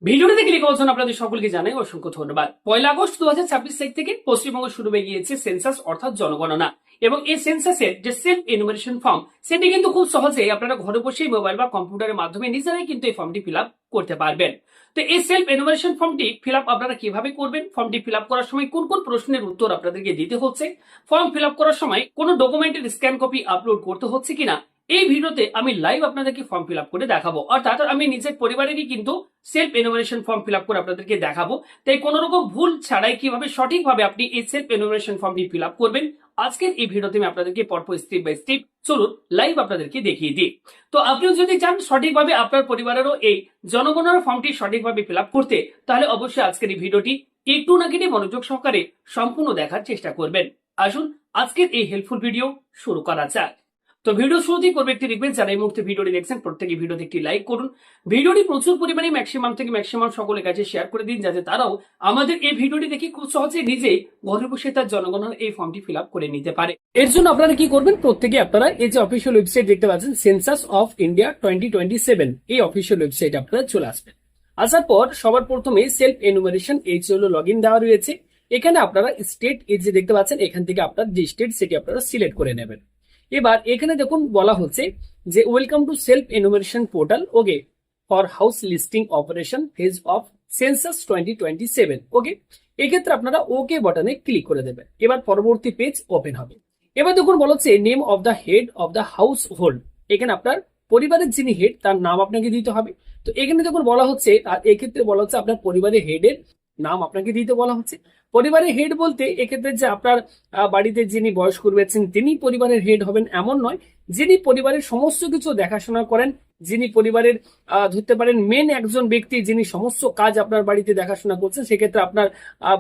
ভিডিওটিতে ক্লিক করার জন্য আপনাদের সকলকে জানাই অসংখ্য ধন্যবাদ। 1 আগস্ট 2026 তারিখ থেকে পশ্চিমবঙ্গ শুরু হয়ে গিয়েছে সেন্সাস অর্থাৎ জনগণনা। এবং এই সেন্সাসের যে সেলফ এনুমারেশন ফর্ম সেটি কিন্তু খুব সহজে আপনারা ঘরে বসেই মোবাইল বা কম্পিউটারের মাধ্যমে নিজেরাই কিন্তু এই ফর্মটি ফিল আপ করতে পারবেন। তো এই সেলফ এনুমারেশন ফর্মটি ফিল আপ আপনারা কিভাবে করবেন, ফর্মটি ফিল আপ করার সময় কোন কোন প্রশ্নের উত্তর আপনাদেরকে দিতে হচ্ছে, ফর্ম ফিল আপ করার সময় কোনো ডকুমেন্টের স্ক্যান কপি আপলোড করতে হচ্ছে কিনা, এই ভিডিওতে আমি লাইভ আপনাদেরকে ফর্ম ফিল আপ করে দেখাবো। অর্থাৎ আমি নিজের পরিবারেরই কিন্তু self enumeration form fill up করে আপনাদেরকে দেখাবো। তাই কোনো রকম ভুল ছাড়াই কিভাবে সঠিকভাবে আপনি এই সেলফ এনুমারেশন ফর্মটি ফিল আপ করবেন আজকের এই ভিডিওতে আমি আপনাদেরকে পরপর স্টেপ বাই স্টেপ চলুন লাইভ আপনাদেরকে দেখিয়ে দিই। তো আপনিও যদি চান সঠিকভাবে আপনার পরিবারেরও এই জনগণনার ফর্মটি সঠিকভাবে ফিল আপ করতে, তাহলে অবশ্যই আজকের এই ভিডিওটি একটু না কেটে মনোযোগ সহকারে সম্পূর্ণ দেখার চেষ্টা করবেন। আসুন আজকের এই হেল্পফুল ভিডিও শুরু করা যাক। তো ভিডিও শুরুতেই করবে একটি রিকোয়েস্ট, যারা এই মুহূর্তে ভিডিওটি দেখছেন প্রত্যেকে ভিডিওতে একটি লাইক করুন। ভিডিওটি প্রচুর পরিমাণে ম্যাক্সিমাম থেকে ম্যাক্সিমাম সকলের কাছে শেয়ার করে দিন, যাতে তারাও আমাদের এই ভিডিওটি দেখে খুব সহজে নিজেই ঘরে বসে তার জনগণনার এই ফর্মটি ফিল আপ করে নিতে পারে। এর জন্য আপনারা কি করবেন, প্রত্যেকে আপনারা এই যে অফিসিয়াল ওয়েবসাইট দেখতে পাচ্ছেন সেন্সাস অফ ইন্ডিয়া 2027, এই অফিসিয়াল ওয়েবসাইট আপনারা চলে আসবেন। আসার পর সবার প্রথমে সেলফ এনুমারেশন এই হলো লগইন দেওয়া রয়েছে। এখানে আপনারা স্টেট এই যে দেখতে পাচ্ছেন, এখান থেকে আপনার যে স্টেট সেটি আপনারা সিলেক্ট করে নেবেন। এবার এখানে দেখুন বলা হচ্ছে যে welcome to self enumeration portal okay for house listing operation phase of census 2027 ওকে। এক্ষেত্রে আপনারা ওকে বাটনে ক্লিক করে দেবেন। এবার পরবর্তী পেজ ওপেন হবে। এবার দেখুন বলা হচ্ছে name of the head of the house hold. এখানে আপনার পরিবারের যিনি হেড তার নাম আপনাকে দিতে হবে। তো এখানে দেখুন বলা হচ্ছে, আর এক্ষেত্রে বলা হচ্ছে আপনার পরিবারের হেডের নাম আপনাকে দিতে বলা হচ্ছে। পরিবারের হেড বলতে এক্ষেত্রে যে আপনার বাড়িতে যিনি বয়স্ক রয়েছেন তিনি পরিবারের হেড হবেন এমন নয়, যিনি পরিবারের সমস্ত কিছু দেখাশোনা করেন, যিনি পরিবারের ধরতে পারেন মেন একজন ব্যক্তি, যিনি সমস্ত কাজ আপনার বাড়িতে দেখাশোনা করছেন। সেক্ষেত্রে আপনার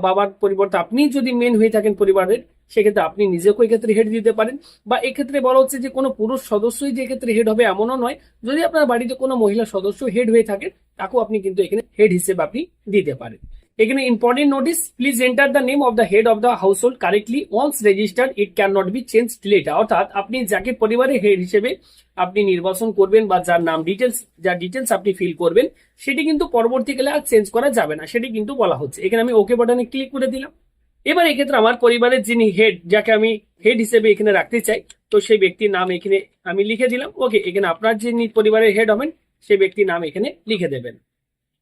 বাবার পরিবর্তে আপনি যদি মেন হয়ে থাকেন পরিবারের, সেক্ষেত্রে আপনি নিজেকেও এক্ষেত্রে হেড দিতে পারেন। বা এক্ষেত্রে বলা হচ্ছে যে কোনো পুরুষ সদস্যই যে এক্ষেত্রে হেড হবে এমনও নয়, যদি আপনার বাড়িতে কোনো মহিলা সদস্য হেড হয়ে থাকেন তাকেও আপনি কিন্তু এখানে হেড হিসেবে আপনি দিতে পারেন। এখানে important notice, please enter the name of the head of the household correctly once registered it can not be change later. অর্থাৎ আপনি যাকে পরিবারের হেড হিসেবে আপনি নির্বাচন করবেন বা যার নাম ডিটেলস যা ডিটেলস আপনি ফিল করবেন সেটি কিন্তু পরবর্তীকালে আর চেঞ্জ করা যাবে না, সেটি কিন্তু বলা হচ্ছে। এখানে আমি ওকে বাটনে ক্লিক করে দিলাম। এবার এক্ষেত্রে আমার পরিবারের যিনি হেড, যাকে আমি হেড হিসেবে এখানে রাখতে চাই, তো সেই ব্যক্তির নাম এখানে আমি লিখে দিলাম ওকে। এখানে আপনার যিনি পরিবারের হেড হবেন সেই ব্যক্তির নাম এখানে লিখে দেবেন।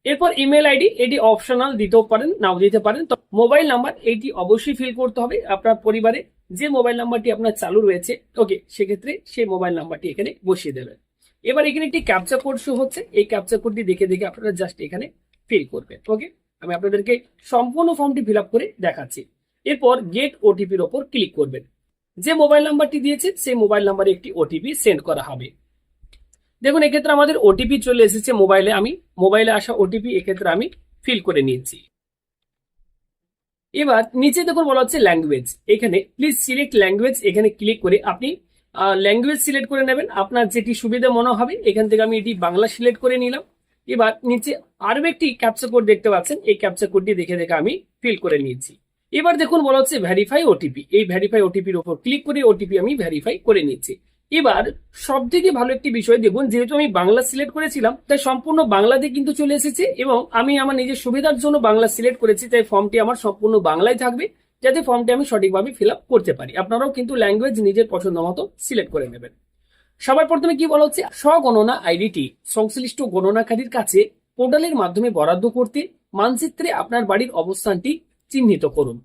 এরপর ইমেল আইডি, এটি অপশনাল দিতেও পারেন নাও দিতে পারেন। তো মোবাইল নাম্বার এইটি অবশ্যই ফিল করতে হবে। আপনার পরিবারে যে মোবাইল নাম্বারটি আপনার চালু রয়েছে ওকে, সেক্ষেত্রে সেই মোবাইল নাম্বারটি এখানে বসিয়ে দেবেন। এবার এখানে একটি ক্যাপচা কোড শো হচ্ছে, এই ক্যাপচা কোডটি দেখে দেখে আপনারা জাস্ট এখানে ফিল করবেন ওকে। আমি আপনাদেরকে সম্পূর্ণ ফর্মটি ফিল আপ করে দেখাচ্ছি। এরপর গেট ওটিপির ওপর ক্লিক করবেন। যে মোবাইল নাম্বারটি দিয়েছে সেই মোবাইল নাম্বারে একটি ওটিপি সেন্ড করা হবে। দেখুন এক্ষেত্রে আমাদের ওটিপি চলে এসেছে মোবাইলে, আমি মোবাইলে আসা ওটিপি এক্ষেত্রে আমি ফিল করে নিয়েছি। এবার নিচে দেখুন বলা হচ্ছে ল্যাঙ্গুয়েজ, এখানে প্লিজ সিলেক্ট ল্যাঙ্গুয়েজ, এখানে ক্লিক করে আপনি ল্যাঙ্গুয়েজ সিলেক্ট করে নেবেন আপনার যেটি সুবিধা মনে হবে। এখান থেকে আমি এটি বাংলা সিলেক্ট করে নিলাম। এবার নিচে আরো একটি ক্যাপচা কোড দেখতে পাচ্ছেন, এই ক্যাপচা কোডটি দেখে দেখে আমি ফিল করে নিয়েছি। এবার দেখুন বলা হচ্ছে ভেরিফাই ওটিপি, এই ভেরিফাই ওটিপির উপর ক্লিক করে ওটিপি আমি ভেরিফাই করে নিচ্ছি। এবার সব থেকে ভালো একটি বিষয় দেখুন, যেহেতু আমি বাংলা সিলেক্ট করেছিলাম তাই সম্পূর্ণ বাংলাতে কিন্তু চলে এসেছে, এবং আমি আমার নিজের সুবিধার জন্য বাংলা সিলেক্ট করেছি, তাই ফর্মটি আমার সম্পূর্ণ বাংলায় থাকবে, যাতে ফর্মটি আমি সঠিকভাবে ফিল আপ করতে পারি। আপনারাও কিন্তু ল্যাঙ্গুয়েজ নিজের পছন্দ মতো সিলেক্ট করে নেবেন। সবার প্রথমে কি বলা হচ্ছে, স্বগণনা আইডিটি সংশ্লিষ্ট গণনাকারীর কাছে পোর্টালের মাধ্যমে বরাদ্দ করতে মানচিত্রে আপনার বাড়ির অবস্থানটি চিহ্নিত করুন।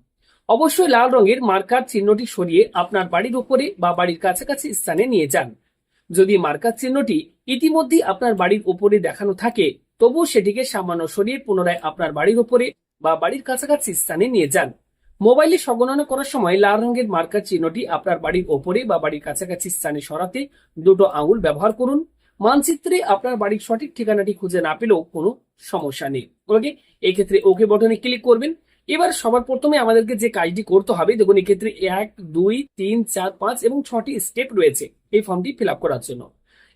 অবশ্যই লাল রঙের মার্কার চিহ্নটি সরিয়ে আপনার বাড়ির উপরে বা বাড়ির কাছাকাছি স্থানে নিয়ে যান। যদি মার্কার চিহ্নটি ইতিমধ্যেই আপনার বাড়ির উপরে দেখানো থাকে, তবুও সেটিকে সামান্য সরিয়ে পুনরায় আপনার বাড়ির উপরে বা বাড়ির কাছাকাছি স্থানে নিয়ে যান। মোবাইলে সংগণনা করার সময় লাল রঙের মার্কার চিহ্নটি আপনার বাড়ির ওপরে বা বাড়ির কাছাকাছি স্থানে সরাতে দুটো আঙুল ব্যবহার করুন। মানচিত্রে আপনার বাড়ির সঠিক ঠিকানাটি খুঁজে না পেলেও কোনো সমস্যা নেই ওকে। এই ক্ষেত্রে ওকে বাটনে ক্লিক করবেন। এবার সবার প্রথমে আমাদেরকে যে কাজটি করতে হবে, দেখুন এক্ষেত্রে 1, 2, 3, 4, 5 এবং 6টি স্টেপ রয়েছে এই ফর্মটি ফিল আপ করার জন্য।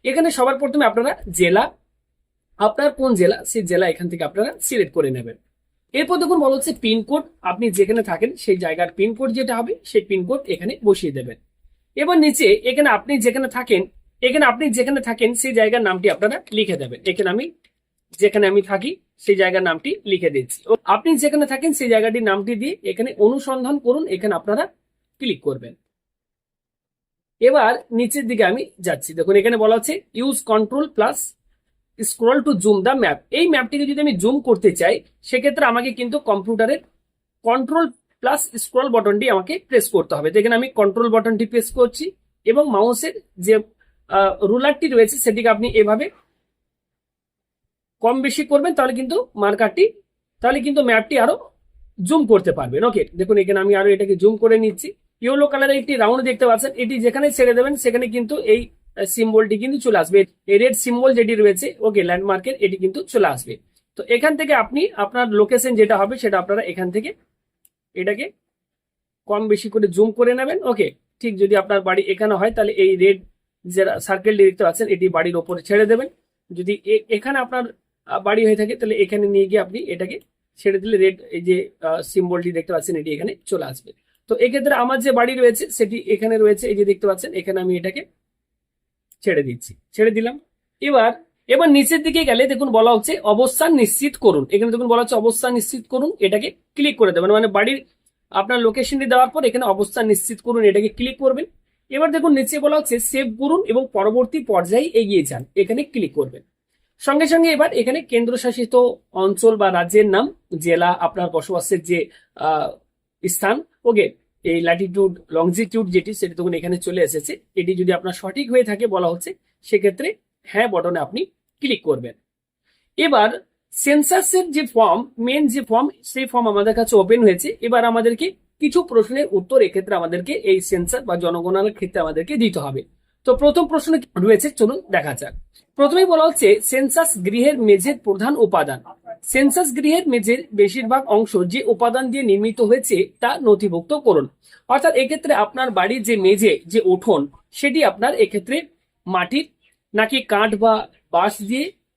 এখানে সবার প্রথমে আপনারা জেলা, আপনার কোন জেলা সেই জেলা এখান থেকে আপনারা সিলেক্ট করে নেবেন। এরপর দেখুন বলা হচ্ছে পিনকোড, আপনি যেখানে থাকেন সেই জায়গার পিনকোড যেটা হবে সেই পিনকোড এখানে বসিয়ে দেবেন। এবার নিচে এখানে আপনি যেখানে থাকেন সেই জায়গার নামটি আপনারা লিখে দেবেন। এখানে আমি যেখানে আমি থাকি সেই জায়গার নামটি লিখে দিচ্ছি। আপনি যেখানে থাকেন সেই জায়গাটির নামটি দিয়ে এখানে অনুসন্ধান করুন, এখানে আপনারা ক্লিক করবেন। এবার নিচের দিকে আমি যাচ্ছি, দেখুন এখানে বলা হচ্ছে use control plus scroll to zoom the map. এই ম্যাপটিকে যদি আমি জুম করতে চাই সেক্ষেত্রে আমাকে কিন্তু কম্পিউটারের কন্ট্রোল প্লাস স্ক্রল বাটনটি আমাকে প্রেস করতে হবে। দেখেন আমি কন্ট্রোল বাটনটি প্রেস করছি এবং মাউসের যে রুলারটি রয়েছে সেটিকে আপনি এভাবে কম বেশি করবেন, তাহলে কিন্তু ম্যাপটি আরো জুম করতে পারবেন। ওকে, দেখুন এখানে আমি আরো এটাকে জুম করে নিচ্ছি। ইয়েলো কালারের একটি রাউন্ড দেখতে পাচ্ছেন, এটি যেখানে ছেড়ে দেবেন সেখানে কিন্তু এই সিম্বলটি কিন্তু চলে আসবে, এই রেড সিম্বল যেটি রয়েছে ওকে ল্যান্ডমার্কের, এটি কিন্তু চলে আসবে। তো এখান থেকে আপনি আপনার লোকেশন যেটা হবে সেটা আপনারা এখান থেকে এটাকে কম বেশি করে জুম করে নেবেন। ওকে, ঠিক যদি আপনার বাড়ি এখানে হয় তাহলে এই রেড যে সার্কেলটি দেখতে পাচ্ছেন এটি বাড়ির ওপরে ছেড়ে দেবেন। যদি এখানে আপনার বাড়ি হয়ে থাকে তাহলে এখানে নিয়ে গিয়ে আপনি এটাকে ছেড়ে দিলে রেড এই যে সিম্বলটি দেখতে পাচ্ছেন এটি এখানে চলে আসবে। তো এক্ষেত্রে আমার যে বাড়ি রয়েছে সেটি এখানে রয়েছে, এই যে দেখতে পাচ্ছেন এখানে আমি এটাকে ছেড়ে দিলাম। এবার নিচের দিকে গেলে দেখুন বলা হচ্ছে অবস্থান নিশ্চিত করুন, এখানে দেখুন বলা হচ্ছে অবস্থান নিশ্চিত করুন, এটাকে ক্লিক করে দেবেন। মানে বাড়ির আপনার লোকেশনটি দেওয়ার পর এখানে অবস্থান নিশ্চিত করুন, এটাকে ক্লিক করবেন। এবার দেখুন নিচে বলা হচ্ছে সেভ করুন এবং পরবর্তী পর্যায়ে এগিয়ে যান, এখানে ক্লিক করবেন। সঙ্গে সঙ্গে এবার এখানে কেন্দ্রশাসিত অঞ্চল বা রাজ্যের নাম, জেলা, আপনার বসবাসের যে স্থান, ওকে এই ল্যাটিটিউড লংজিটিউড যেটি সেটি তখন এখানে চলে এসেছে। এটি যদি আপনার সঠিক হয়ে থাকে বলা হচ্ছে সেক্ষেত্রে হ্যাঁ বটনে আপনি ক্লিক করবেন। এবার সেন্সাসের যে ফর্ম, মেন যে ফর্ম, সেই ফর্ম আমাদের কাছে ওপেন হয়েছে। এবার আমাদেরকে কিছু প্রশ্নের উত্তর এক্ষেত্রে আমাদেরকে এই সেন্সাস বা জনগণনার ক্ষেত্রে আমাদেরকে দিতে হবে। তো প্রথম প্রশ্ন রয়েছে, চলুন দেখা যাক। প্রথমেই বলা হচ্ছে সেন্সাস গৃহের মেঝের প্রধান উপাদান। সেন্সাস গৃহের মেঝের বেশিরভাগ অংশ যে উপাদান দিয়ে নির্মিত হয়েছে তা নথিভুক্ত করুন। অর্থাৎ এক্ষেত্রে আপনার বাড়ির যে মেঝে, যে উঠোন, সেটি আপনার এক্ষেত্রে মাটির নাকি কাঠ বা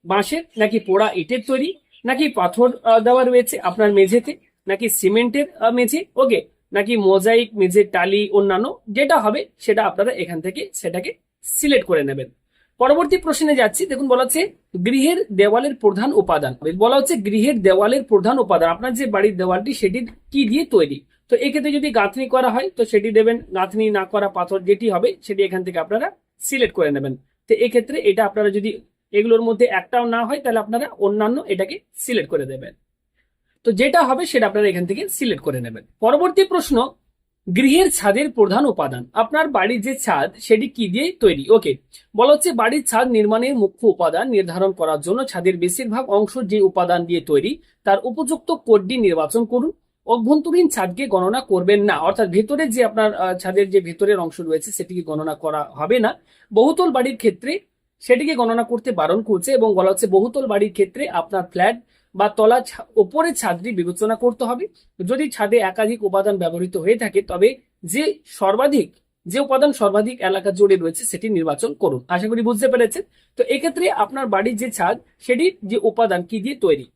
বাঁশের নাকি পোড়া ইটের তৈরি, নাকি পাথর দেওয়া রয়েছে আপনার মেঝেতে, নাকি সিমেন্টের মেঝে, ওকে, নাকি মোজাইক মেঝের টালি, অন্যান্য যেটা হবে সেটা আপনারা এখান থেকে সেটাকে সিলেক্ট করে নেবেন। পরবর্তী প্রশ্নে যাচ্ছি, দেখুন বলা হচ্ছে গৃহের দেওয়ালের প্রধান উপাদান। বলা হচ্ছে গৃহের দেওয়ালের প্রধান উপাদান, আপনার যে বাড়ির দেওয়ালটি সেটি কি দিয়ে তৈরি। তো এক্ষেত্রে যদি গাঁথনি করা হয় তো সেটি দেবেন, গাঁথনি না করা পাথর যেটি হবে সেটি এখান থেকে আপনারা সিলেক্ট করে নেবেন। তো এক্ষেত্রে এটা আপনারা যদি এগুলোর মধ্যে একটাও না হয় তাহলে আপনারা অন্যান্য এটাকে সিলেক্ট করে দেবেন। তো যেটা হবে সেটা আপনারা এখান থেকে সিলেক্ট করে নেবেন। পরবর্তী প্রশ্ন, গৃহের ছাদের প্রধান উপাদান। আপনার বাড়ির যে ছাদ সেটি কি দিয়ে তৈরি। ওকে, বলা হচ্ছে বাড়ির ছাদ নির্মাণের মুখ্য উপাদান নির্ধারণ করার জন্য ছাদের বেশিরভাগ অংশ যে উপাদান দিয়ে তৈরি তার উপযুক্ত কোডটি নির্বাচন করুন। অভ্যন্তরীণ ছাদকে গণনা করবেন না, অর্থাৎ ভেতরে যে আপনার ছাদের যে ভেতরের অংশ রয়েছে সেটিকে গণনা করা হবে না। বহুতল বাড়ির ক্ষেত্রে সেটিকে গণনা করতে বারণ করছে এবং বলা হচ্ছে বহুতল বাড়ির ক্ষেত্রে আপনার ফ্ল্যাট বা তলা ওপরের ছাদটি বিবেচনা করতে হবে। যদি ছাদে একাধিক উপাদান ব্যবহৃত হয়ে থাকে তবে যে উপাদান সর্বাধিক এলাকা জুড়ে রয়েছে সেটি নির্বাচন করুন। আশা করি বুঝতে পেরেছেন। তো এক্ষেত্রে আপনার বাড়ির যে ছাদ সেটির যে উপাদান কি দিয়ে তৈরি,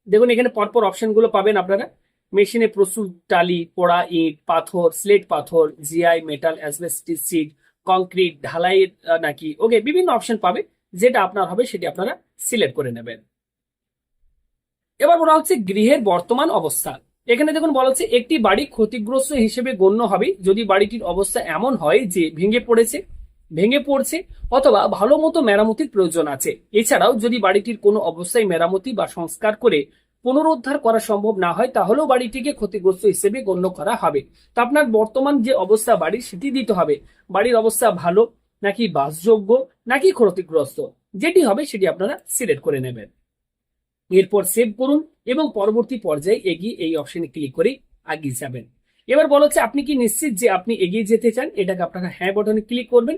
দেখুন এখানে পরপর অপশনগুলো পাবেন আপনারা। মেশিনে প্রস্তুত টালি, পোড়া ইট, পাথর, স্লেট পাথর, GI, metal, asbestos sheet, concrete, ঢালাইয়ের নাকি, ওকে, বিভিন্ন অপশন পাবে, যেটা আপনার হবে সেটি আপনারা সিলেক্ট করে নেবেন। এবার বলা হচ্ছে গৃহের বর্তমান অবস্থা। এখানে দেখুন বলা হচ্ছে একটি বাড়ি ক্ষতিগ্রস্ত হিসেবে গণ্য হবে যদি বাড়িটির অবস্থা এমন হয় যে ভেঙে পড়ছে অথবা ভালো মতো মেরামতির প্রয়োজন আছে। এছাড়াও যদি বাড়িটির কোনো অবস্থায় মেরামতি বা সংস্কার করে পুনরুদ্ধার করা সম্ভব না হয় তাহলেও বাড়িটিকে ক্ষতিগ্রস্ত হিসেবে গণ্য করা হবে। তো আপনার বর্তমান যে অবস্থা বাড়ির সেটি দিতে হবে, বাড়ির অবস্থা ভালো নাকি বাসযোগ্য নাকি ক্ষতিগ্রস্ত, যেটি হবে সেটি আপনারা সিলেক্ট করে নেবেন। এরপর সেভ করুন এবং পরবর্তী পর্যায়ে এগিয়ে এই অপশনে ক্লিক করে এগিয়ে যাবেন। এবার বলা হচ্ছে আপনি কি নিশ্চিত যে আপনি এগিয়ে যেতে চান, এটাকে আপনারা হ্যাঁ বাটনে ক্লিক করবেন।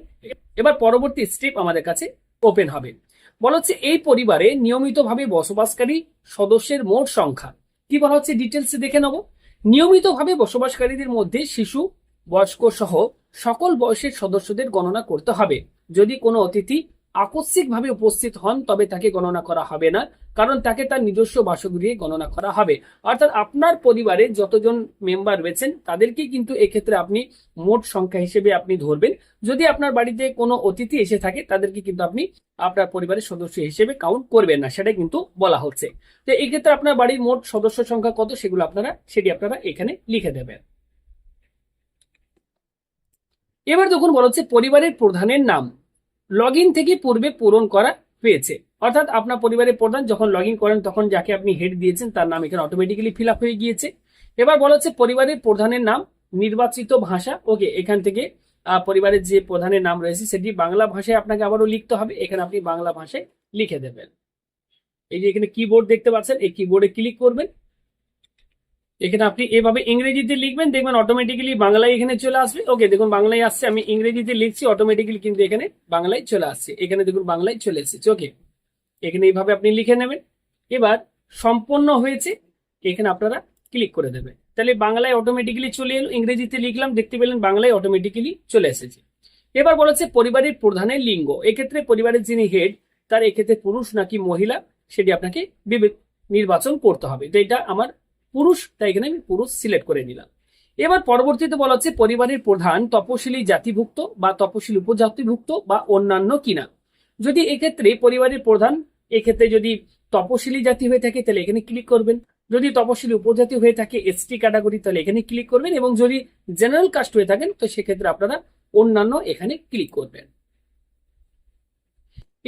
এবার পরবর্তী স্টেপ আমাদের কাছে ওপেন হবে। বলা হচ্ছে এই পরিবারে নিয়মিতভাবে বসবাসকারী সদস্যের মোট সংখ্যা। কি বলা হচ্ছে ডিটেলসে দেখে নেব। নিয়মিতভাবে বসবাসকারীদের মধ্যে শিশু, বয়স্ক সহ সকল বয়সের সদস্যদের গণনা করতে হবে। যদি কোনো অতিথি আকস্মিকভাবে উপস্থিত হন তবে তাকে গণনা করা হবে না। কারণ তাকে তার নিজস্ব বাসগৃহে গণনা করা হবে। অর্থাৎ আপনার পরিবারে যতজন মেম্বার রয়েছেন তাদেরকে কিন্তু এক্ষেত্রে আপনি মোট সংখ্যা হিসেবে আপনি ধরবেন। যদি আপনার বাড়িতে কোনো অতিথি এসে থাকে তাদেরকে কিন্তু আপনি আপনার পরিবারের সদস্য হিসেবে কাউন্ট করবেন না, সেটা কিন্তু বলা হচ্ছে। তো এই ক্ষেত্রে আপনার বাড়ির মোট সদস্য সংখ্যা কত সেটি আপনারা এখানে লিখে দেবেন। এবার যখন বলা হচ্ছে পরিবারের প্রধানের নাম লগ ইন থেকে পূর্বে পূরণ করা হয়েছে, অর্থাৎ আপনার পরিবারের প্রধান যখন লগ ইন করেন তখন যাকে আপনি হেড দিয়েছেন তার নাম এখানে অটোমেটিক্যালি ফিল আপ হয়ে গিয়েছে। এবার বলা হচ্ছে পরিবারের প্রধানের নাম নির্বাচিত ভাষা। ওকে, এখান থেকে পরিবারের যে প্রধানের নাম রয়েছে সেটি বাংলা ভাষায় আপনাকে আবারও লিখতে হবে। এখানে আপনি বাংলা ভাষায় লিখে দেবেন। এই যে এখানে কিবোর্ড দেখতে পাচ্ছেন, এই কিবোর্ডে ক্লিক করবেন। এখানে আপনি এভাবে ইংরেজিতে লিখবেন, দেখবেন অটোমেটিক্যালি বাংলায় এখানে চলে আসবে। ওকে, দেখুন বাংলায় আসছে, আমি ইংরেজিতে লিখছি, অটোমেটিক্যালি কিন্তু এখানে বাংলায় চলে আসছে। এখানে দেখুন বাংলায় চলে এসেছে। ওকে, এখানে এইভাবে আপনি লিখে নেবেন। এবার সম্পন্ন হয়েছে, এখানে আপনারা ক্লিক করে দেবেন। তাহলে বাংলায় অটোমেটিক্যালি চলে এলো, ইংরেজিতে লিখলাম, দেখতে পেলেন বাংলায় অটোমেটিক্যালি চলে এসেছে। এবার বলা হচ্ছে পরিবারের প্রধানের লিঙ্গ। এক্ষেত্রে পরিবারের যিনি হেড তার এক্ষেত্রে পুরুষ নাকি মহিলা সেটি আপনাকে নির্বাচন করতে হবে। তো এটা আমার পুরুষ, তাই এখানে আমি পুরুষ সিলেক্ট করে নিলাম। এবার পরবর্তীতে বলা হচ্ছে পরিবারের প্রধান তপশিলি জাতিভুক্ত বা তপশিলি উপজাতিভুক্ত বা অন্যান্য কিনা। যদি এক্ষেত্রে পরিবারের প্রধান এক্ষেত্রে যদি তপশিলি জাতি হয়ে থাকে তাহলে এখানে ক্লিক করবেন, যদি তপশিলি উপজাতি হয়ে থাকে এসটি ক্যাটাগরি তাহলে এখানে ক্লিক করবেন, এবং যদি জেনারেল কাস্ট হয়ে থাকেন তো সেক্ষেত্রে আপনারা অন্যান্য এখানে ক্লিক করবেন।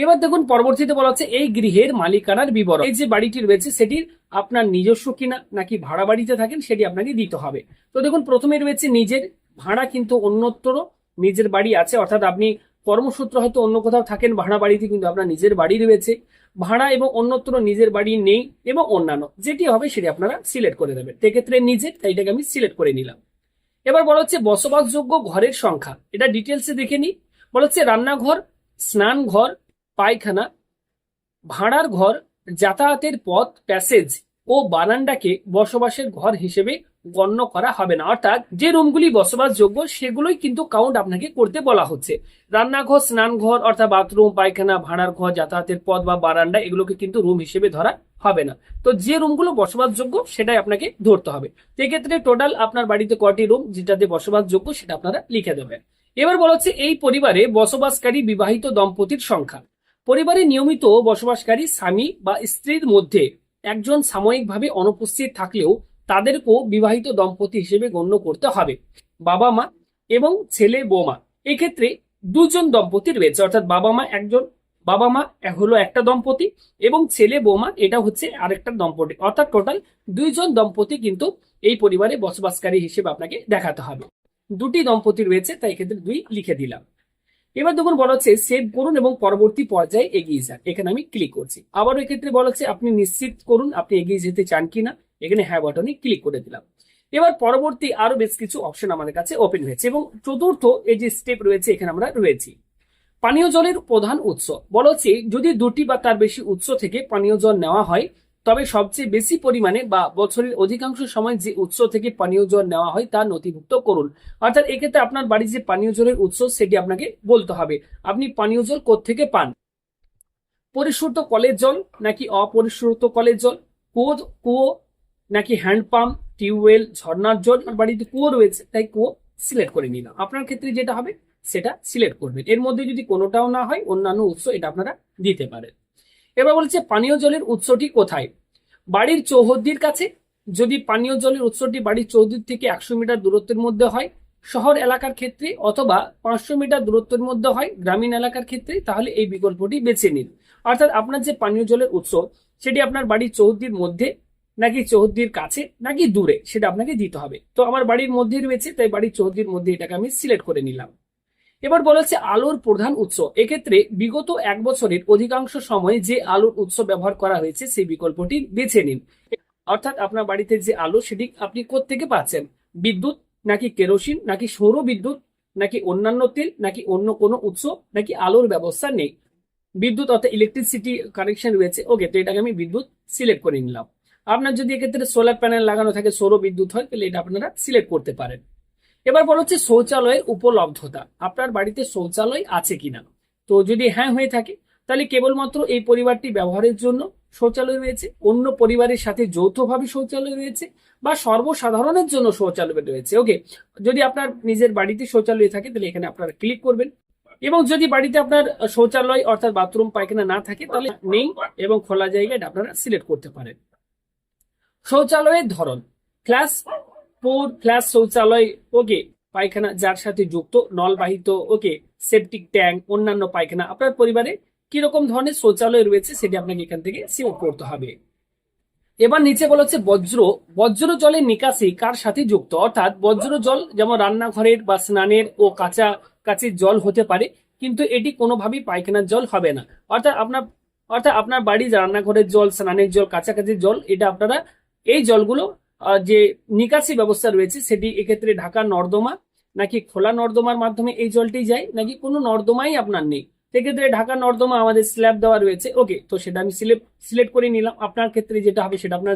এবার দেখুন পরবর্তীতে বলা হচ্ছে এই গৃহের মালিকানার বিবরণ। এই যে বাড়িটি রয়েছে সেটির আপনার নিজস্ব কিনা নাকি ভাড়া বাড়িতে থাকেন সেটি আপনাকে দিতে হবে। তো দেখুন প্রথমে রয়েছে নিজের, ভাড়া কিন্তু অন্যত্র নিজের বাড়ি আছে, অর্থাৎ আপনি কর্মসূত্র হয়তো অন্য কোথাও থাকেন, ভাড়া বাড়িতে কিন্তু আপনার নিজের বাড়ি রয়েছে। ভাড়া এবং অন্যত্র নিজের বাড়ি নেই, এবং অন্যান্য যেটি হবে সেটি আপনারা সিলেক্ট করে দেবেন। সেক্ষেত্রে নিজের, তাই এটাকে আমি সিলেক্ট করে নিলাম। এবার বলা হচ্ছে বসবাসযোগ্য ঘরের সংখ্যা, এটা ডিটেলসে দেখে নিই। বলা হচ্ছে রান্নাঘর, স্নান ঘর, পায়খানা, ভাড়ার ঘর, যাতায়াতের পথ, প্যাসেজ ও বারান্দাকে বসবাসের ঘর হিসেবে গণ্য করা হবে না। অর্থাৎ যে রুমগুলি বসবাসযোগ্য সেগুলোই কিন্তু কাউন্ট আপনাকে করতে বলা হচ্ছে। রান্নাঘর, স্নানঘর অর্থাৎ বাথরুম, পায়খানা, ভাড়ার ঘর, যাতায়াতের পথ বা বারান্দা এগুলোকে কিন্তু রুম হিসেবে ধরা হবে না। তো যে রুমগুলো বসবাসযোগ্য সেটাই আপনাকে ধরতে হবে। সেক্ষেত্রে টোটাল আপনার বাড়িতে কয়টি রুম যেটাতে বসবাসযোগ্য সেটা আপনারা লিখে দেবেন। এবার বলা হচ্ছে এই পরিবারে বসবাসকারী বিবাহিত দম্পতির সংখ্যা। পরিবারে নিয়মিত বসবাসকারী স্বামী বা স্ত্রীর মধ্যে একজন সাময়িকভাবে অনুপস্থিত থাকলেও তাদেরকেও বিবাহিত দম্পতি হিসেবে গণ্য করতে হবে। বাবা মা এবং ছেলে বৌমা, এক্ষেত্রে দুজন দম্পতি রয়েছে, অর্থাৎ বাবা মা হলো একটা দম্পতি এবং ছেলে বৌমা এটা হচ্ছে আরেকটা দম্পতি, অর্থাৎ টোটাল দুইজন দম্পতি কিন্তু এই পরিবারে বসবাসকারী হিসেবে আপনাকে দেখাতে হবে। দুটি দম্পতি রয়েছে তাই এক্ষেত্রে 2 লিখে দিলাম। এবার দেখুন বলা হচ্ছে সেভ করুন এবং পরবর্তী পর্যায়ে এগিয়ে যান। এখানে আমি ক্লিক করছি। আবারও এক্ষেত্রে বলা হচ্ছে আপনি নিশ্চিত করুন আপনি এগিয়ে যেতে চান কিনা, এখানে হ্যাঁ বাটনে ক্লিক করে দিলাম। এবার পরবর্তী আরো বেশ কিছু অপশন আমাদের কাছে ওপেন হয়েছে, এবং চতুর্থ এই যে স্টেপ রয়েছে এখানে আমরা রয়েছি। পানীয় জলের প্রধান উৎস। বলা হচ্ছে যদি 2টি বা তার বেশি উৎস থেকে পানীয় জল নেওয়া হয় তবে সবচেয়ে বেশি পরিমাণে বা বছরের অধিকাংশ সময় যে উৎস থেকে পানীয় জল নেওয়া হয় তা নথিভুক্ত করুন। অর্থাৎ এক্ষেত্রে আপনার বাড়ির যে পানীয় জলের উৎস সেটি আপনাকে বলতে হবে আপনি পানীয় জল কোত্থেকে পান। পরিশুদ্ধ কলের জল নাকি অপরিশুদ্ধ কলের জল, কুয়ো নাকি হ্যান্ডপাম্প, টিউবওয়েল, ঝর্ণার জল। বাড়িতে কুয়ো রয়েছে তাই কুয়ো সিলেক্ট করে নিলাম। আপনার ক্ষেত্রে যেটা হবে সেটা সিলেক্ট করবেন। এর মধ্যে যদি কোনোটাও না হয় অন্যান্য উৎস এটা আপনারা দিতে পারেন। এবার বলছে পানীয় জলের উৎসটি কোথায়। বাড়ির চৌহদ্দির কাছে, যদি পানীয় জলের উৎসটি বাড়ির চৌহদ্দি থেকে 100 মিটার দূরত্বের মধ্যে হয়, শহর এলাকার ক্ষেত্রে অথবা 500 মিটার দূরত্বের মধ্যে হয় গ্রামীণ এলাকার ক্ষেত্রে, তাহলে এই বিকল্পটি বেছে নিন। অর্থাৎ আপনার যে পানীয় জলের উৎস সেটি আপনার বাড়ির চৌহদ্দির মধ্যে নাকি চৌহদ্দির কাছে নাকি দূরে সেটা আপনাকে দিতে হবে। তো আমার বাড়ির মধ্যে রয়েছে তাই বাড়ির চৌহদ্দির মধ্যে এটাকে আমি সিলেক্ট করে নিলাম। এবার বলা হচ্ছে আলোর প্রধান উৎস। এক্ষেত্রে বিগত 1 বছরের অধিকাংশ সময় যে আলোর উৎস ব্যবহার করা হয়েছে সেই বিকল্পটি বেছে নিন। অর্থাৎ আপনার বাড়িতে যে আলো সেটি আপনি কোত্থেকে পাচ্ছেন, বিদ্যুৎ নাকি কেরোসিন নাকি সৌর বিদ্যুৎ নাকি অন্যান্য তেল নাকি অন্য কোনো উৎস নাকি আলোর ব্যবস্থা নেই। বিদ্যুৎ অর্থাৎ ইলেকট্রিসিটি কানেকশন রয়েছে। ওকে, তো এটাকে আমি বিদ্যুৎ সিলেক্ট করে নিলাম। আপনার যদি এক্ষেত্রে সোলার প্যানেল লাগানো থাকে সৌর বিদ্যুৎ হয় তাহলে এটা আপনারা সিলেক্ট করতে পারেন। এবার বলা হচ্ছে শৌচালয়ের উপলব্ধতা, আপনার বাড়িতে শৌচালয় আছে কিনা। তো যদি হ্যাঁ হয়ে থাকে তাহলে কেবলমাত্র এই পরিবারটি ব্যবহারের জন্য শৌচালয় রয়েছে, অন্য পরিবারের সাথে যৌথভাবে শৌচালয় রয়েছে, বা সর্বসাধারণের জন্য শৌচালয় রয়েছে। ওকে, যদি আপনার নিজের বাড়িতে শৌচালয় থাকে তাহলে এখানে আপনারা ক্লিক করবেন। এবং যদি বাড়িতে আপনার শৌচালয় অর্থাৎ বাথরুম পায়খানা না থাকে তাহলে নেই এবং খোলা জায়গায় আপনারা সিলেক্ট করতে পারেন। শৌচালয়ের ধরন, ক্লাস 4 ফ্ল্যাশ শৌচালয়, ওকে, পায়খানা যার সাথে যুক্ত, নলবাহিত, ওকে, সেপটিক ট্যাঙ্ক, অন্যান্য পায়খানা। আপনার পরিবারে কিরকম ধরনের শৌচালয় রয়েছে সেটি আপনাকে এখান থেকে সিলেক্ট করতে হবে। এবার নিচে বলা হচ্ছে বজ্র জলের নিকাশি কার সাথে যুক্ত, অর্থাৎ বজ্র জল যেমন রান্নাঘরের বা স্নানের ও কাচাকাচির জল হতে পারে, কিন্তু এটি কোনোভাবেই পায়খানার জল হবে না। অর্থাৎ আপনার বাড়ির রান্নাঘরের জল, স্নানের জল, কাচাকাচির জল, এটা আপনারা এই জলগুলো যে নিকাশি ব্যবস্থা রয়েছে সেটি এক্ষেত্রে ঢাকা নর্দমা নাকি খোলা নর্দমার মাধ্যমে এই জলটি যায়, নাকি কোনো নর্দমাই আপনার নেই, সেক্ষেত্রে ঢাকা নর্দমা আমাদের স্ল্যাব দেওয়া রয়েছে। ওকে, তো সেটা আমি সিলেক্ট করে নিলাম। আপনার ক্ষেত্রে যেটা হবে সেটা আপনার।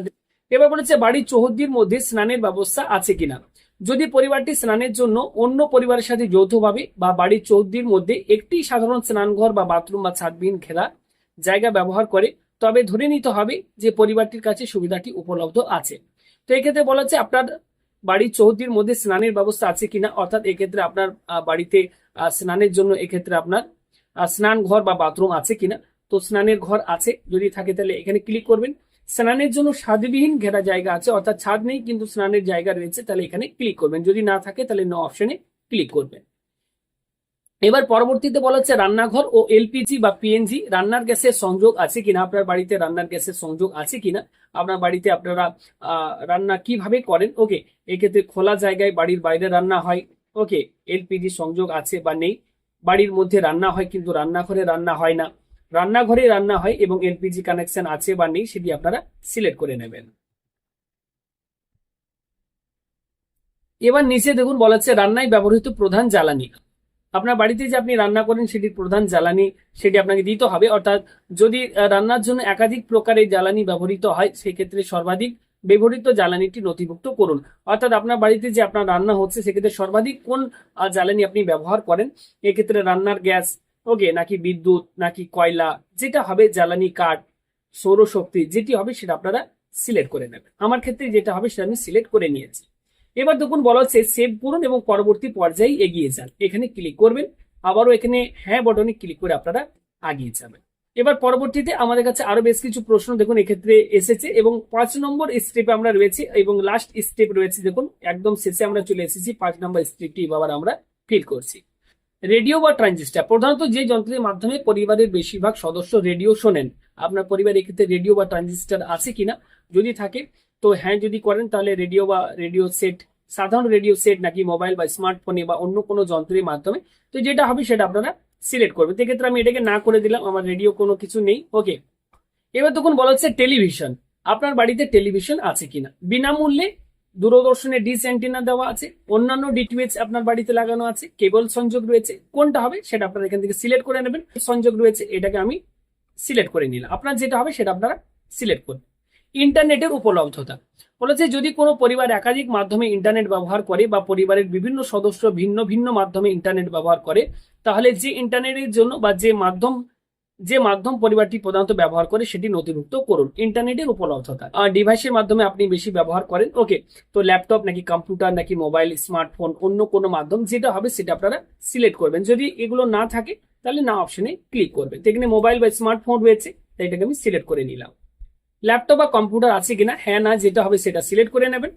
এবার বলেছে বাড়ির চৌহদ্দির মধ্যে স্নানের ব্যবস্থা আছে কিনা। যদি পরিবারটি স্নানের জন্য অন্য পরিবারের সাথে যৌথভাবে বা বাড়ির চৌহদ্দির মধ্যে একটি সাধারণ স্নানঘর বা বাথরুম বা ছাদবিহীন ঘেরা জায়গা ব্যবহার করে, তবে ধরে নিতে হবে যে পরিবারটির কাছে সুবিধাটি উপলব্ধ আছে। তো এক্ষেত্রে বলা হচ্ছে আপনার বাড়ির চৌহদ্দির মধ্যে স্নানের ব্যবস্থা আছে কিনা, অর্থাৎ এক্ষেত্রে আপনার বাড়িতে স্নানের জন্য এক্ষেত্রে আপনার স্নান ঘর বা বাথরুম আছে কিনা। তো স্নানের ঘর আছে, যদি থাকে তাহলে এখানে ক্লিক করবেন। স্নানের জন্য ছাদবিহীন ঘেরা জায়গা আছে, অর্থাৎ ছাদ নেই কিন্তু স্নানের জায়গা রয়েছে, তাহলে এখানে ক্লিক করবেন। যদি না থাকে তাহলে নো অপশনে ক্লিক করবেন। এবার পরবর্তীতে বলা হচ্ছে রান্নাঘর ও এলপিজি বা পিএনজি রান্নার গ্যাসের সংযোগ আছে কিনা। আপনার বাড়িতে রান্নার গ্যাসের সংযোগ আছে কিনা, আপনার বাড়িতে আপনারা রান্না কিভাবে করেন। ওকে, এক্ষেত্রে খোলা জায়গায় বাড়ির বাইরে রান্না হয়, ওকে, এলপিজি সংযোগ আছে বা নেই। বাড়ির মধ্যে রান্না হয় কিন্তু রান্নাঘরে রান্না হয় না, রান্নাঘরে রান্না হয় এবং এলপিজি কানেকশন আছে বা নেই সেটি আপনারা সিলেক্ট করে নেবেন। এবার নিচে দেখুন বলা হচ্ছে রান্নায় ব্যবহৃত প্রধান জ্বালানি। আপনার বাড়িতে যে আপনি রান্না করেন সেটির প্রধান জ্বালানি সেটি আপনাকে দিতে হবে। অর্থাৎ যদি রান্নার জন্য একাধিক প্রকারের জ্বালানি ব্যবহৃত হয় সেক্ষেত্রে সর্বাধিক ব্যবহৃত জ্বালানিটি নথিভুক্ত করুন। অর্থাৎ আপনার বাড়িতে যে আপনার রান্না হচ্ছে সেক্ষেত্রে সর্বাধিক কোন জ্বালানি আপনি ব্যবহার করেন, এক্ষেত্রে রান্নার গ্যাস, ওকে, নাকি বিদ্যুৎ, নাকি কয়লা, যেটা হবে জ্বালানি কাঠ, সৌরশক্তি, যেটি হবে সেটা আপনারা সিলেক্ট করে নেবেন। আমার ক্ষেত্রে যেটা হবে সেটা আমি সিলেক্ট করে নিয়েছি। এবার দেখুন বলা হচ্ছে সেভ করুন এবং পরবর্তী পর্যায়ে এগিয়ে যান, এখানে ক্লিক করবেন। আবারও এখানে হ্যাঁ বটনে ক্লিক করে আপনারা এগিয়ে যাবেন। এবার পরবর্তীতে আমাদের কাছে আরো বেশ কিছু প্রশ্ন দেখুন এক্ষেত্রে এসেছে এবং 5 নম্বর স্টেপে আমরা রয়েছি এবং লাস্ট স্টেপ রয়েছে। দেখুন একদম শেষে আমরা চলে এসেছি, 5 নম্বর স্টেপটি এবার আমরা ফিল করছি। রেডিও বা ট্রানজিস্টার, প্রধানত যে যন্ত্রের মাধ্যমে পরিবারের বেশিরভাগ সদস্য রেডিও শোনেন, আপনার পরিবারে এক্ষেত্রে রেডিও বা ট্রানজিস্টার আছে কিনা। যদি থাকে তো হ্যাঁ যদি করেন তাহলে রেডিও বা রেডিও সেট, সাধারণ রেডিও সেট নাকি মোবাইল বা স্মার্টফোনে বা অন্য কোনো যন্ত্রের মাধ্যমে, তো যেটা হবে সেটা আপনারা সিলেক্ট করবেন। সেক্ষেত্রে আমি এটাকে না করে দিলাম, আমার রেডিও কোনো কিছু নেই। ওকে, এবার তখন বলা হচ্ছে টেলিভিশন, আপনার বাড়িতে টেলিভিশন আছে কিনা। বিনামূল্যে দূরদর্শনের ডিশ অ্যান্টেনা দেওয়া আছে, অন্যান্য ডিটিএইচ আপনার বাড়িতে লাগানো আছে, কেবল সংযোগ রয়েছে, কোনটা হবে সেটা আপনারা এখান থেকে সিলেক্ট করে নেবেন। সংযোগ রয়েছে, এটাকে আমি সিলেক্ট করে নিলাম। আপনার যেটা হবে সেটা আপনারা সিলেক্ট করবেন। ইন্টারনেটের উপলব্ধতা বলেছে যদি কোনো পরিবার একাধিক মাধ্যমে ইন্টারনেট ব্যবহার করে বা পরিবারের বিভিন্ন সদস্য ভিন্ন ভিন্ন মাধ্যমে ইন্টারনেট ব্যবহার করে, তাহলে যে ইন্টারনেটের জন্য বা যে মাধ্যম পরিবারটি প্রধানত ব্যবহার করে সেটি নথিভুক্ত করুন। ইন্টারনেটের উপলব্ধতা ডিভাইসের মাধ্যমে আপনি বেশি ব্যবহার করেন, ওকে, তো ল্যাপটপ নাকি কম্পিউটার নাকি মোবাইল, স্মার্টফোন, অন্য কোনো মাধ্যম, যেটা হবে সেটা আপনারা সিলেক্ট করবেন। যদি এগুলো না থাকে তাহলে না অপশনে ক্লিক করবেন। এখানে মোবাইল বা স্মার্টফোন রয়েছে, তাই এটাকে আমি সিলেক্ট করে নিলাম। ল্যাপটপ বা কম্পিউটার আছে কিনা, হ্যাঁ না যেটা হবে সেটা সিলেক্ট করে নেবেন।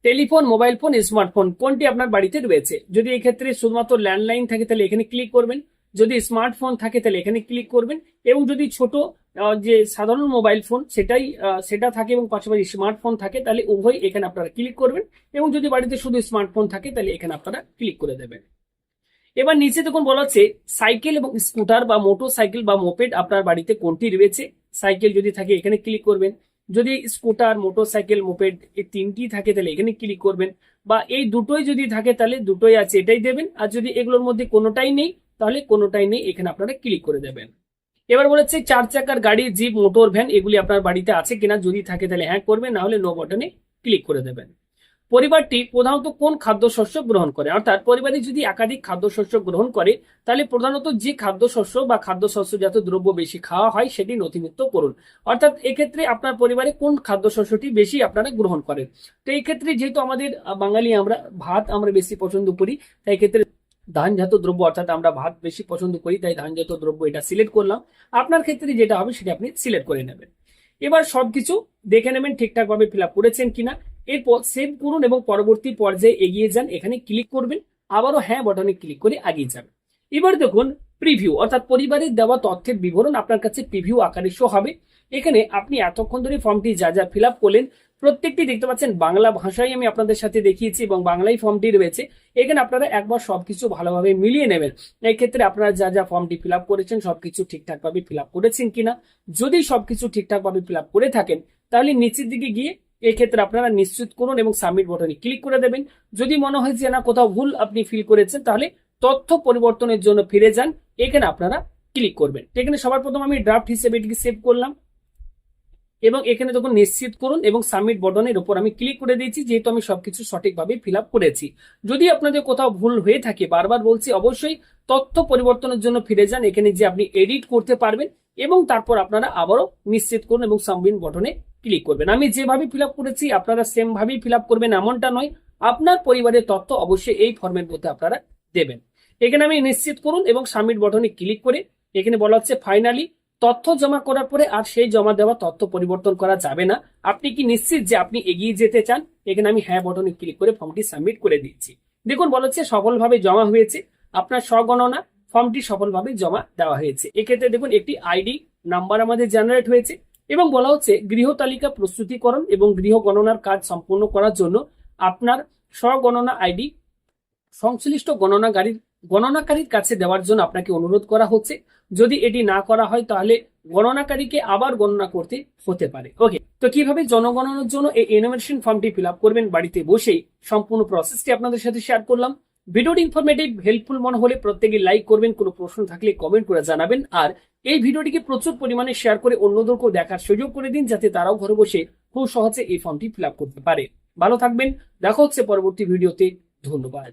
টেলিফোন, মোবাইল ফোন, স্মার্টফোন কোনটি আপনার বাড়িতে রয়েছে। যদি এক্ষেত্রে শুধুমাত্র ল্যান্ডলাইন থাকে তাহলে এখানে ক্লিক করবেন, যদি স্মার্টফোন থাকে তাহলে এখানে ক্লিক করবেন, এবং যদি ছোট যে সাধারণ মোবাইল ফোন সেটা থাকে এবং পাশাপাশি স্মার্টফোন থাকে তাহলে উভয় এখানে আপনারা ক্লিক করবেন, এবং যদি বাড়িতে শুধু স্মার্টফোন থাকে তাহলে এখানে আপনারা ক্লিক করে দেবেন। এবার নিচে দেখুন বলা হচ্ছে সাইকেল এবং স্কুটার বা মোটর সাইকেল বা মোপেড আপনার বাড়িতে কোনটি রয়েছে। সাইকেল যদি থাকে এখানে ক্লিক করবেন, যদি স্কুটার, মোটর সাইকেল, মোপেড এই তিনটি থাকে তাহলে এখানে ক্লিক করবেন, বা এই দুটোই যদি থাকে তাহলে দুটোই আছে এটাই দেবেন, আর যদি এগুলোর মধ্যে কোনোটাই নেই তাহলে কোনোটাই নেই, এখানে আপনারা ক্লিক করে দেবেন। এবার বলেছে 4 চাকার গাড়ি, জিপ, মোটর ভ্যান এগুলি আপনার বাড়িতে আছে কিনা। যদি থাকে তাহলে হ্যাঁ করবেন, না হলে নো বাটনে ক্লিক করে দেবেন। পরিবারটি প্রধানত কোন খাদ্যশস্য গ্রহণ করে। অর্থাৎ পরিবারে যদি একাধিক খাদ্যশস্য গ্রহণ করে তাহলে প্রধানত যে খাদ্যশস্য বা খাদ্যশস্যজাত দ্রব্য বেশি খাওয়া হয় সেটি নথিভুক্ত করুন। অর্থাৎ এক্ষেত্রে আপনার পরিবারে কোন খাদ্যশস্যটি বেশি আপনারা গ্রহণ করেন। তো এই ক্ষেত্রে যেহেতু আমাদের বাঙালি আমরা ভাত আমরা বেশি পছন্দ করি, তাই ক্ষেত্রে ধানজাত দ্রব্য অর্থাৎ আমরা ভাত বেশি পছন্দ করি তাই ধানজাত দ্রব্য এটা সিলেক্ট করলাম। আপনার ক্ষেত্রে যেটা হবে সেটা আপনি সিলেক্ট করে নেবেন। এবার সবকিছু দেখে নেবেন ঠিকঠাক ভাবে ফিল আপ করেছেন কিনা। এরপর সেভ করুন এবং পরবর্তী পর্যায়ে এগিয়ে যান, এখানে ক্লিক করবেন, আবারও হ্যাঁ বাটনে ক্লিক করে এগিয়ে যাবেন। এবার দেখুন প্রিভিউ অর্থাৎ পরিবারের দেওয়া তথ্যের বিবরণ আপনার কাছে প্রিভিউ আকারে শো হবে। এখানে আপনি এতক্ষণ ধরে ফর্মটি যা যা ফিল আপ করলেন প্রত্যেকটি দেখতে পাচ্ছেন বাংলা ভাষায় আমি আপনাদের সাথে দেখিয়েছি এবং বাংলায় ফর্মটি রয়েছে। এখানে আপনারা একবার সবকিছু ভালোভাবে মিলিয়ে নেবেন। এই ক্ষেত্রে আপনারা যা যা ফর্মটি ফিল আপ করেছেন সবকিছু ঠিকঠাক ভাবে ফিল আপ করেছেন কিনা। যদি সবকিছু ঠিকঠাক ভাবে ফিল আপ করে থাকেন তাহলে নিচের দিকে গিয়ে এক্ষেত্রে আপনারা নিশ্চিত করুন এবং সাবমিট বাটনে ক্লিক করে দেবেন। যদি মনে হয় যে না কোথাও ভুল আপনি ফিল করেছেন তাহলে তথ্য পরিবর্তনের জন্য ফিরে যান, এখানে আপনারা ক্লিক করবেন। এখানে সবার প্রথম আমি ড্রাফট হিসেবে এটিকে সেভ করলাম এবং এখানে দেখুন নিশ্চিত করুন এবং সাবমিট বাটনের উপর আমি ক্লিক করে দিয়েছি, যেহেতু আমি সবকিছু সঠিকভাবে ফিল আপ করেছি। যদি আপনাদের কোথাও ভুল হয়ে থাকে বারবার বলছি অবশ্যই তথ্য পরিবর্তনের জন্য ফিরে যান, এখানে যে আপনি এডিট করতে পারবেন এবং তারপর আপনারা আবারও নিশ্চিত করুন এবং সাবমিট বাটনে ক্লিক করবেন। আমি যেভাবে ফিল আপ করেছি আপনারা সেম ভাবেই ফিল আপ করবেন এমনটা নয়, আপনার পরিবারের তথ্য অবশ্যই এই ফর্মের মধ্যে আপনারা দেবেন। এখানে আমি নিশ্চিত করুন এবং সাবমিট বাটনে ক্লিক করে এখানে বলা হচ্ছে ফাইনালি তথ্য জমা করার পরে আর সেই জমা দেওয়া তথ্য পরিবর্তন করা যাবে না। আপনি কি নিশ্চিত যে আপনি এগিয়ে যেতে চান? এখানে আমি হ্যাঁ বাটনে ক্লিক করে ফর্মটি সাবমিট করে দিচ্ছি। দেখুন বলা হচ্ছে সফলভাবে জমা হয়েছে, আপনার স্বগণনা ফর্মটি সফলভাবে জমা দেওয়া হয়েছে। এক্ষেত্রে দেখুন একটি আইডি নাম্বার আমাদের জেনারেট হয়েছে এবং বলা হচ্ছে গৃহ তালিকা প্রস্তুতিকরণ এবং গৃহ গণনার কাজ সম্পূর্ণ করার জন্য আপনার স্বগণনা আইডি সংশ্লিষ্ট গণনাকারীর কাছে দেওয়ার জন্য আপনাকে অনুরোধ করা হচ্ছে। যদি এটি না করা হয় তাহলে গণনাকারীকে আবার গণনা করতে হতে পারে। ওকে, তো কিভাবে জনগণনার জন্য এই এনুমারেশন ফর্মটি ফিল আপ করবেন বাড়িতে বসেই সম্পূর্ণ প্রসেসটি আপনাদের সাথে শেয়ার করলাম। ভিডিওটি ইনফরমেটিভ হেল্পফুল মনে হলে প্রত্যেকে লাইক করবেন, কোনো প্রশ্ন থাকলে কমেন্ট করে জানাবেন আর এই ভিডিওটিকে প্রচুর পরিমাণে শেয়ার করে অন্যদেরকেও দেখার সুযোগ করে দিন যাতে তারাও ঘরে বসে খুব সহজে এই ফর্মটি ফিল আপ করতে পারে। ভালো থাকবেন, দেখা হচ্ছে পরবর্তী ভিডিওতে। ধন্যবাদ।